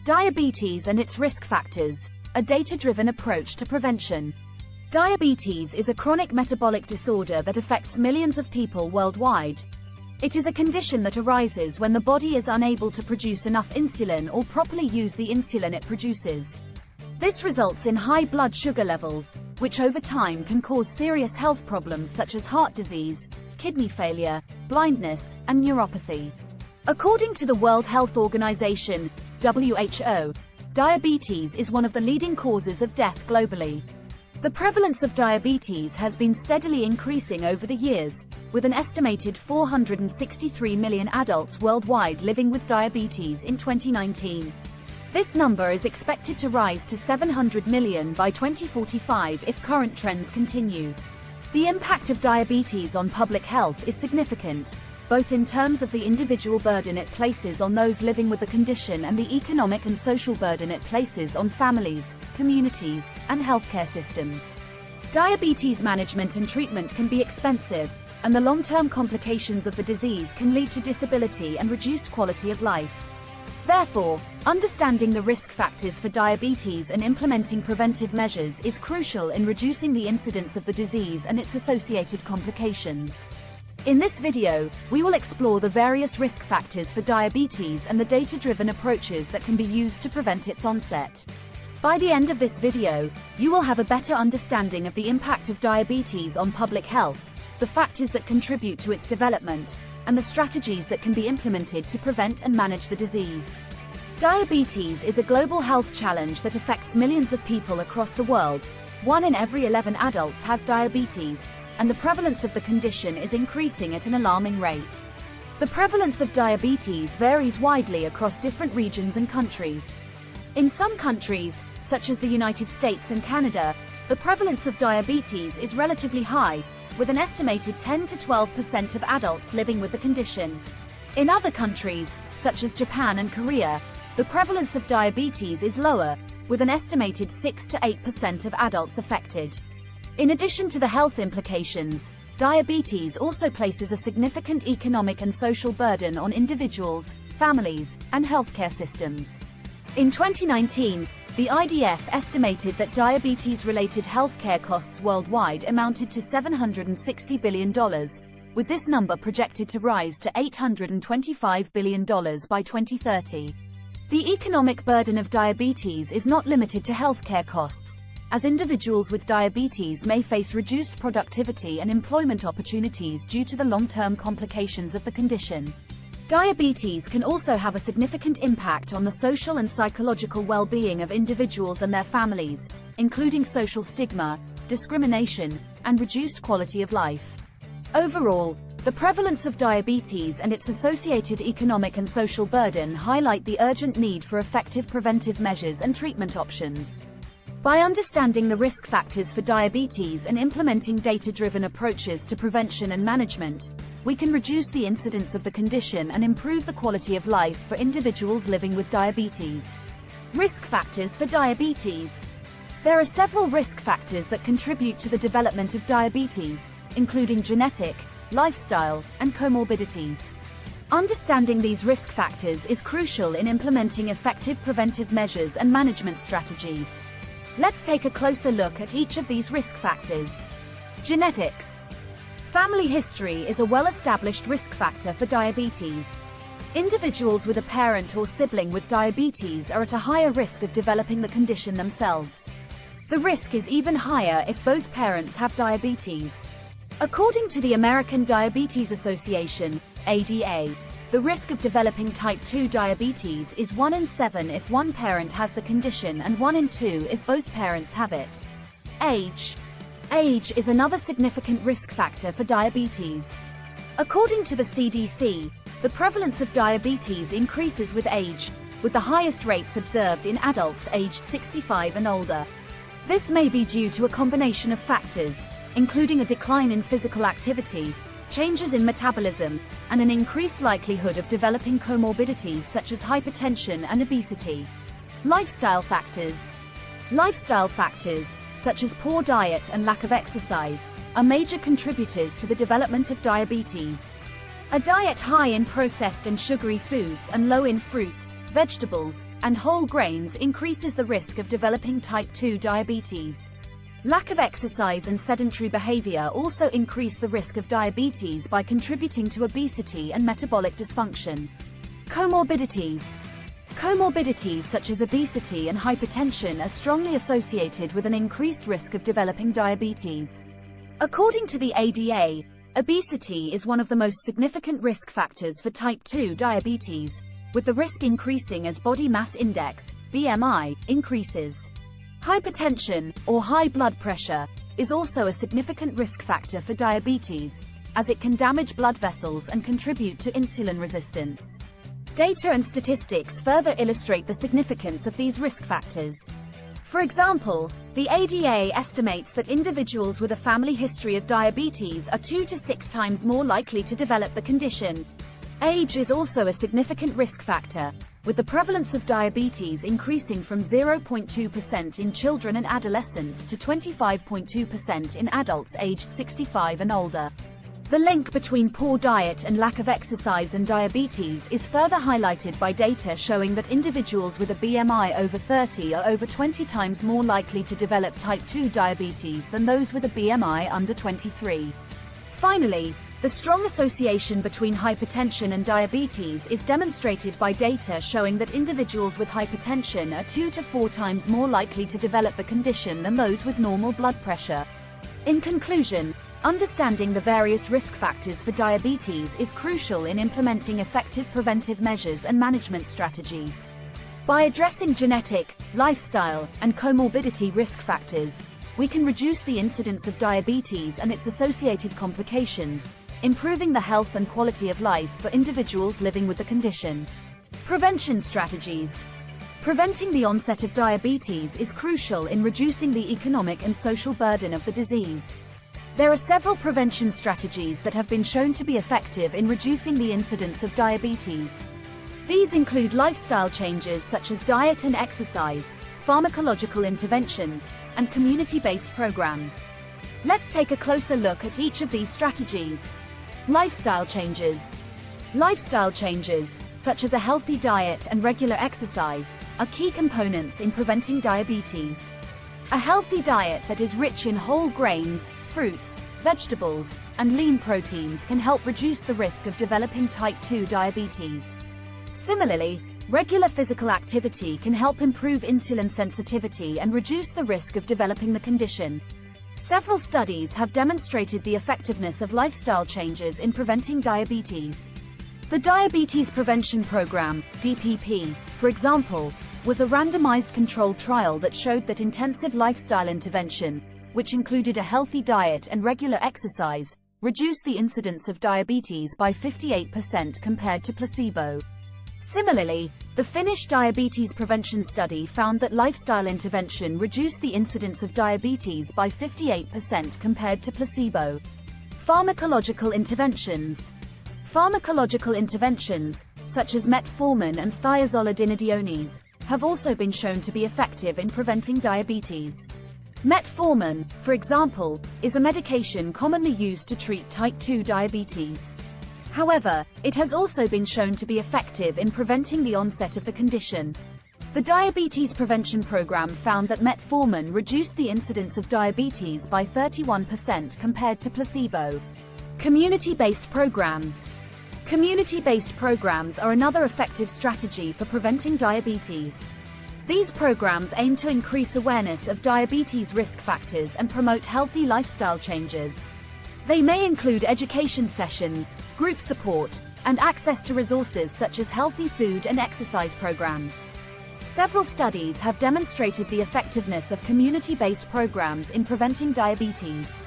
Diabetes and its risk factors, a data-driven approach to prevention. Diabetes is a chronic metabolic disorder that affects millions of people worldwide. It is a condition that arises when the body is unable to produce enough insulin or properly use the insulin it produces. This results in high blood sugar levels, which over time can cause serious health problems such as heart disease, kidney failure, blindness, and neuropathy. According to the World Health Organization, WHO, diabetes is one of the leading causes of death globally. The prevalence of diabetes has been steadily increasing over the years, with an estimated 463 million adults worldwide living with diabetes in 2019. This number is expected to rise to 700 million by 2045 if current trends continue. The impact of diabetes on public health is significant, both in terms of the individual burden it places on those living with the condition and the economic and social burden it places on families, communities, and healthcare systems. Diabetes management and treatment can be expensive, and the long-term complications of the disease can lead to disability and reduced quality of life. Therefore, understanding the risk factors for diabetes and implementing preventive measures is crucial in reducing the incidence of the disease and its associated complications. In this video, we will explore the various risk factors for diabetes and the data-driven approaches that can be used to prevent its onset. By the end of this video, you will have a better understanding of the impact of diabetes on public health, the factors that contribute to its development, and the strategies that can be implemented to prevent and manage the disease. Diabetes is a global health challenge that affects millions of people across the world. 1 in every 11 adults has diabetes, and the prevalence of the condition is increasing at an alarming rate. The prevalence of diabetes varies widely across different regions and countries. In some countries, such as the United States and Canada, the prevalence of diabetes is relatively high, with an estimated 10 to 12% of adults living with the condition. In other countries, such as Japan and Korea, the prevalence of diabetes is lower, with an estimated 6 to 8% of adults affected. In addition to the health implications, diabetes also places a significant economic and social burden on individuals, families, and healthcare systems. In 2019, the IDF estimated that diabetes-related healthcare costs worldwide amounted to $760 billion, with this number projected to rise to $825 billion by 2030. The economic burden of diabetes is not limited to healthcare costs, as individuals with diabetes may face reduced productivity and employment opportunities due to the long-term complications of the condition. Diabetes can also have a significant impact on the social and psychological well-being of individuals and their families, including social stigma, discrimination, and reduced quality of life. Overall, the prevalence of diabetes and its associated economic and social burden highlight the urgent need for effective preventive measures and treatment options. By understanding the risk factors for diabetes and implementing data-driven approaches to prevention and management, we can reduce the incidence of the condition and improve the quality of life for individuals living with diabetes. Risk factors for diabetes. There are several risk factors that contribute to the development of diabetes, including genetic, lifestyle, and comorbidities. Understanding these risk factors is crucial in implementing effective preventive measures and management strategies. Let's take a closer look at each of these risk factors. Genetics. Family history is a well-established risk factor for diabetes. Individuals with a parent or sibling with diabetes are at a higher risk of developing the condition themselves. The risk is even higher if both parents have diabetes. According to the American Diabetes Association, ADA, the risk of developing type 2 diabetes is 1 in 7 if one parent has the condition and 1 in 2 if both parents have it. Age. Age is another significant risk factor for diabetes. According to the CDC, the prevalence of diabetes increases with age, with the highest rates observed in adults aged 65 and older. This may be due to a combination of factors, including a decline in physical activity, changes in metabolism, and an increased likelihood of developing comorbidities such as hypertension and obesity. Lifestyle factors. Lifestyle factors, such as poor diet and lack of exercise, are major contributors to the development of diabetes. A diet high in processed and sugary foods and low in fruits, vegetables, and whole grains increases the risk of developing type 2 diabetes. Lack of exercise and sedentary behavior also increase the risk of diabetes by contributing to obesity and metabolic dysfunction. Comorbidities. Comorbidities such as obesity and hypertension are strongly associated with an increased risk of developing diabetes. According to the ADA, obesity is one of the most significant risk factors for type 2 diabetes, with the risk increasing as body mass index, BMI, increases. Hypertension, or high blood pressure, is also a significant risk factor for diabetes, as it can damage blood vessels and contribute to insulin resistance. Data and statistics further illustrate the significance of these risk factors. For example, the ADA estimates that individuals with a family history of diabetes are 2 to 6 times more likely to develop the condition. Age is also a significant risk factor, with the prevalence of diabetes increasing from 0.2% in children and adolescents to 25.2% in adults aged 65 and older. The link between poor diet and lack of exercise and diabetes is further highlighted by data showing that individuals with a BMI over 30 are over 20 times more likely to develop type 2 diabetes than those with a BMI under 23. Finally, the strong association between hypertension and diabetes is demonstrated by data showing that individuals with hypertension are 2 to 4 times more likely to develop the condition than those with normal blood pressure. In conclusion, understanding the various risk factors for diabetes is crucial in implementing effective preventive measures and management strategies. By addressing genetic, lifestyle, and comorbidity risk factors, we can reduce the incidence of diabetes and its associated complications, improving the health and quality of life for individuals living with the condition. Prevention strategies. Preventing the onset of diabetes is crucial in reducing the economic and social burden of the disease. There are several prevention strategies that have been shown to be effective in reducing the incidence of diabetes. These include lifestyle changes such as diet and exercise, pharmacological interventions, and community-based programs. Let's take a closer look at each of these strategies. Lifestyle changes. Lifestyle changes, such as a healthy diet and regular exercise, are key components in preventing diabetes. A healthy diet that is rich in whole grains, fruits, vegetables, and lean proteins can help reduce the risk of developing type 2 diabetes. Similarly, regular physical activity can help improve insulin sensitivity and reduce the risk of developing the condition. Several studies have demonstrated the effectiveness of lifestyle changes in preventing diabetes. The Diabetes Prevention Program, DPP, for example, was a randomized controlled trial that showed that intensive lifestyle intervention, which included a healthy diet and regular exercise, reduced the incidence of diabetes by 58% compared to placebo. Similarly, the Finnish Diabetes Prevention Study found that lifestyle intervention reduced the incidence of diabetes by 58% compared to placebo. Pharmacological interventions. Pharmacological interventions, such as metformin and thiazolidinediones, have also been shown to be effective in preventing diabetes. Metformin, for example, is a medication commonly used to treat type 2 diabetes. However, it has also been shown to be effective in preventing the onset of the condition. The Diabetes Prevention Program found that metformin reduced the incidence of diabetes by 31% compared to placebo. Community-based programs. Community-based programs are another effective strategy for preventing diabetes. These programs aim to increase awareness of diabetes risk factors and promote healthy lifestyle changes. They may include education sessions, group support, and access to resources such as healthy food and exercise programs. Several studies have demonstrated the effectiveness of community-based programs in preventing diabetes.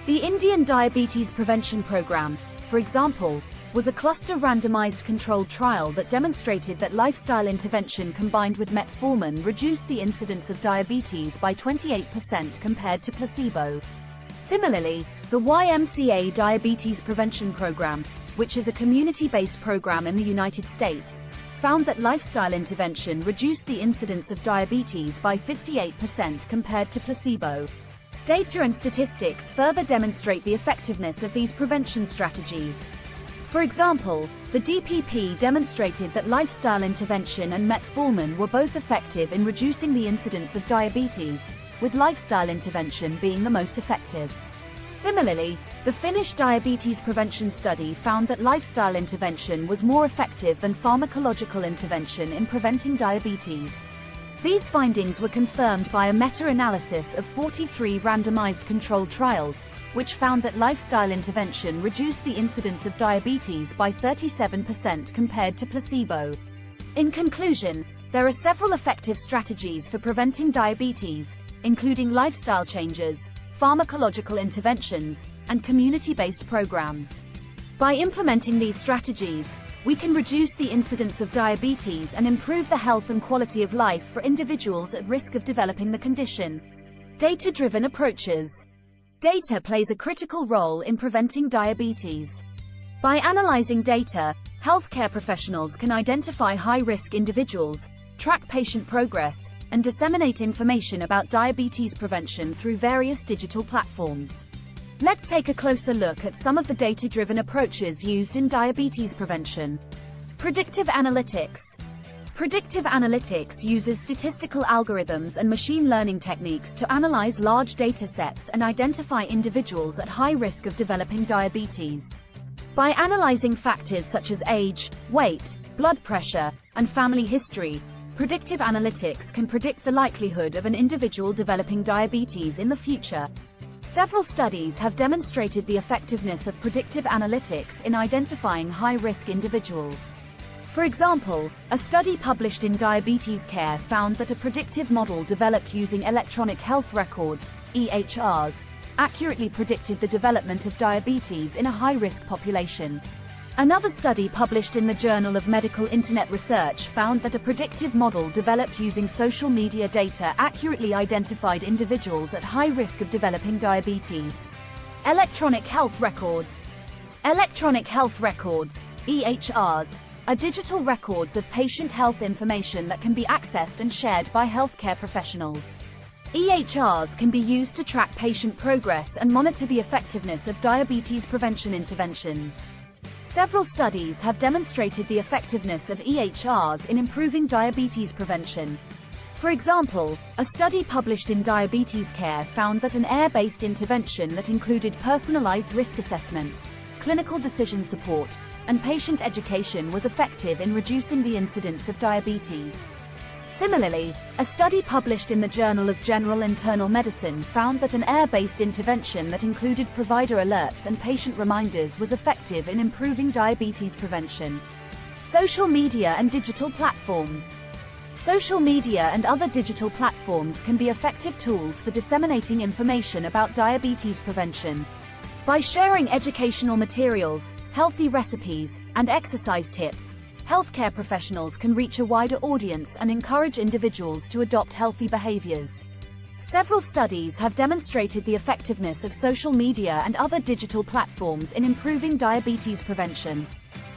The Indian Diabetes Prevention Program, for example, was a cluster randomized controlled trial that demonstrated that lifestyle intervention combined with metformin reduced the incidence of diabetes by 28% compared to placebo. Similarly, the YMCA Diabetes Prevention Program, which is a community-based program in the United States, found that lifestyle intervention reduced the incidence of diabetes by 58% compared to placebo. Data and statistics further demonstrate the effectiveness of these prevention strategies. For example, the DPP demonstrated that lifestyle intervention and metformin were both effective in reducing the incidence of diabetes, with lifestyle intervention being the most effective. Similarly, the Finnish diabetes prevention study found that lifestyle intervention was more effective than pharmacological intervention in preventing diabetes. These findings were confirmed by a meta-analysis of 43 randomized controlled trials, which found that lifestyle intervention reduced the incidence of diabetes by 37% compared to placebo. In conclusion, there are several effective strategies for preventing diabetes, including lifestyle changes, pharmacological interventions, and community-based programs. By implementing these strategies, we can reduce the incidence of diabetes and improve the health and quality of life for individuals at risk of developing the condition. Data-driven approaches. Data plays a critical role in preventing diabetes. By analyzing data, healthcare professionals can identify high-risk individuals, track patient progress, and disseminate information about diabetes prevention through various digital platforms. Let's take a closer look at some of the data-driven approaches used in diabetes prevention. Predictive analytics. Predictive analytics uses statistical algorithms and machine learning techniques to analyze large data sets and identify individuals at high risk of developing diabetes. By analyzing factors such as age, weight, blood pressure, and family history, predictive analytics can predict the likelihood of an individual developing diabetes in the future. Several studies have demonstrated the effectiveness of predictive analytics in identifying high-risk individuals. For example, a study published in Diabetes Care found that a predictive model developed using electronic health records, EHRs, accurately predicted the development of diabetes in a high-risk population. Another study published in the Journal of Medical Internet Research found that a predictive model developed using social media data accurately identified individuals at high risk of developing diabetes. Electronic health records. Electronic health records, EHRs, are digital records of patient health information that can be accessed and shared by healthcare professionals. EHRs can be used to track patient progress and monitor the effectiveness of diabetes prevention interventions. Several studies have demonstrated the effectiveness of EHRs in improving diabetes prevention. For example, a study published in Diabetes Care found that an AI-based intervention that included personalized risk assessments, clinical decision support, and patient education was effective in reducing the incidence of diabetes. Similarly, a study published in the Journal of General Internal Medicine found that an AI-based intervention that included provider alerts and patient reminders was effective in improving diabetes prevention. Social media and digital platforms. Social media and other digital platforms can be effective tools for disseminating information about diabetes prevention. By sharing educational materials, healthy recipes, and exercise tips, healthcare professionals can reach a wider audience and encourage individuals to adopt healthy behaviors. Several studies have demonstrated the effectiveness of social media and other digital platforms in improving diabetes prevention.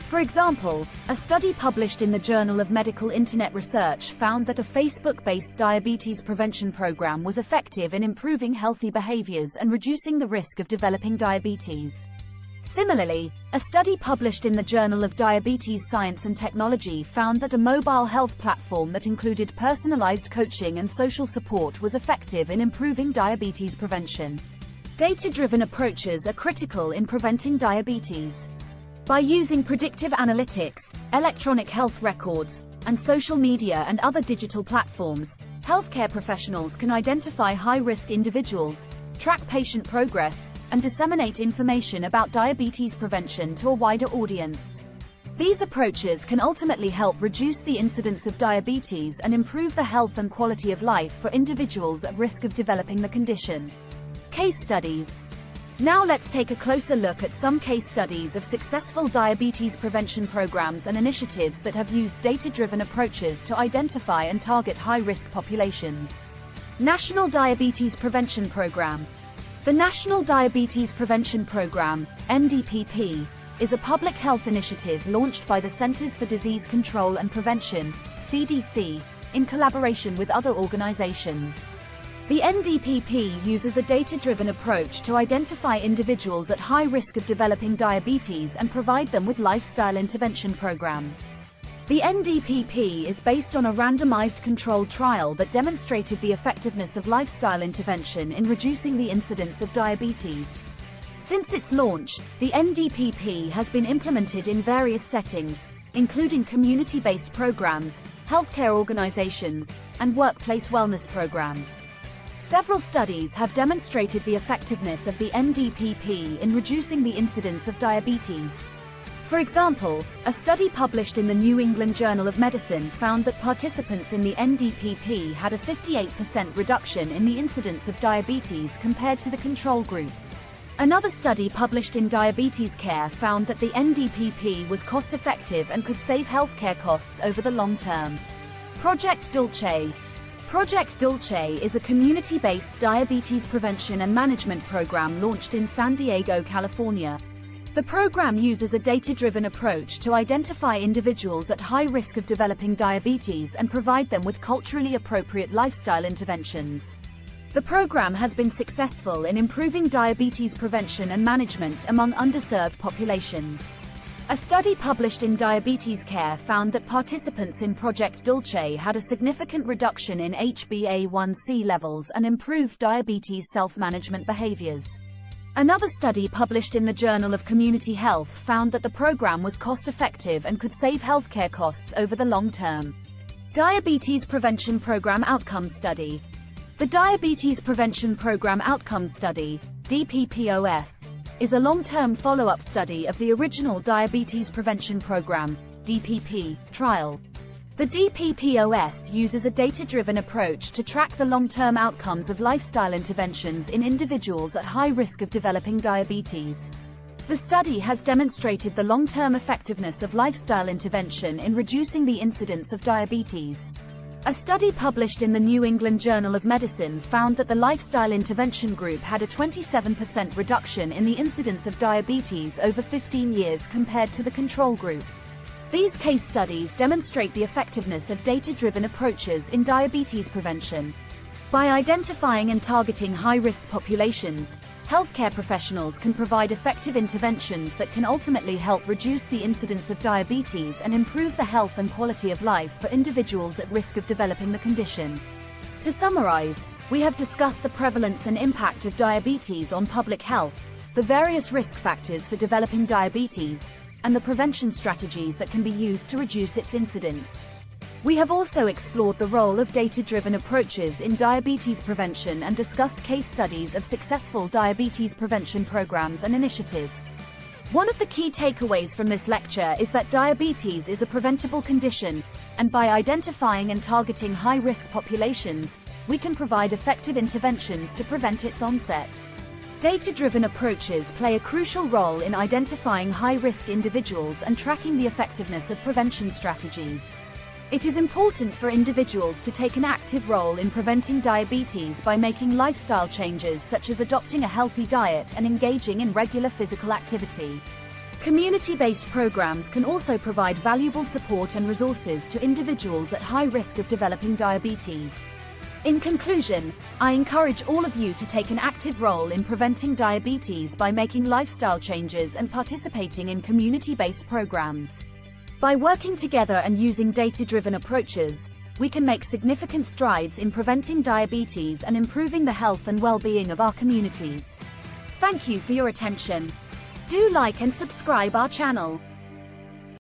For example, a study published in the Journal of Medical Internet Research found that a Facebook-based diabetes prevention program was effective in improving healthy behaviors and reducing the risk of developing diabetes. Similarly, a study published in the Journal of Diabetes Science and Technology found that a mobile health platform that included personalized coaching and social support was effective in improving diabetes prevention. Data-driven approaches are critical in preventing diabetes. By using predictive analytics, electronic health records, and social media and other digital platforms, healthcare professionals can identify high-risk individuals, track patient progress, and disseminate information about diabetes prevention to a wider audience. These approaches can ultimately help reduce the incidence of diabetes and improve the health and quality of life for individuals at risk of developing the condition. Case studies. Now let's take a closer look at some case studies of successful diabetes prevention programs and initiatives that have used data-driven approaches to identify and target high-risk populations. National Diabetes Prevention Program. The National Diabetes Prevention Program, NDPP, is a public health initiative launched by the Centers for Disease Control and Prevention, CDC, in collaboration with other organizations. The NDPP uses a data-driven approach to identify individuals at high risk of developing diabetes and provide them with lifestyle intervention programs. The NDPP is based on a randomized controlled trial that demonstrated the effectiveness of lifestyle intervention in reducing the incidence of diabetes. Since its launch, the NDPP has been implemented in various settings, including community-based programs, healthcare organizations, and workplace wellness programs. Several studies have demonstrated the effectiveness of the NDPP in reducing the incidence of diabetes. For example, a study published in the New England Journal of Medicine found that participants in the NDPP had a 58% reduction in the incidence of diabetes compared to the control group. Another study published in Diabetes Care found that the NDPP was cost-effective and could save healthcare costs over the long term. Project Dulce. Project Dulce is a community-based diabetes prevention and management program launched in San Diego, California. The program uses a data-driven approach to identify individuals at high risk of developing diabetes and provide them with culturally appropriate lifestyle interventions. The program has been successful in improving diabetes prevention and management among underserved populations. A study published in Diabetes Care found that participants in Project Dulce had a significant reduction in HbA1c levels and improved diabetes self-management behaviors. Another study published in the Journal of Community Health found that the program was cost-effective and could save healthcare costs over the long term. Diabetes Prevention Program Outcomes Study. The Diabetes Prevention Program Outcomes Study, DPPOS, is a long-term follow-up study of the original Diabetes Prevention Program, DPP, trial. The DPPOS uses a data-driven approach to track the long-term outcomes of lifestyle interventions in individuals at high risk of developing diabetes. The study has demonstrated the long-term effectiveness of lifestyle intervention in reducing the incidence of diabetes. A study published in the New England Journal of Medicine found that the lifestyle intervention group had a 27% reduction in the incidence of diabetes over 15 years compared to the control group. These case studies demonstrate the effectiveness of data-driven approaches in diabetes prevention. By identifying and targeting high-risk populations, healthcare professionals can provide effective interventions that can ultimately help reduce the incidence of diabetes and improve the health and quality of life for individuals at risk of developing the condition. To summarize, we have discussed the prevalence and impact of diabetes on public health, the various risk factors for developing diabetes, and the prevention strategies that can be used to reduce its incidence. We have also explored the role of data-driven approaches in diabetes prevention and discussed case studies of successful diabetes prevention programs and initiatives. One of the key takeaways from this lecture is that diabetes is a preventable condition, and by identifying and targeting high-risk populations, we can provide effective interventions to prevent its onset. Data-driven approaches play a crucial role in identifying high-risk individuals and tracking the effectiveness of prevention strategies. It is important for individuals to take an active role in preventing diabetes by making lifestyle changes such as adopting a healthy diet and engaging in regular physical activity. Community-based programs can also provide valuable support and resources to individuals at high risk of developing diabetes. In conclusion, I encourage all of you to take an active role in preventing diabetes by making lifestyle changes and participating in community-based programs. By working together and using data-driven approaches, we can make significant strides in preventing diabetes and improving the health and well-being of our communities. Thank you for your attention. Do like and subscribe our channel.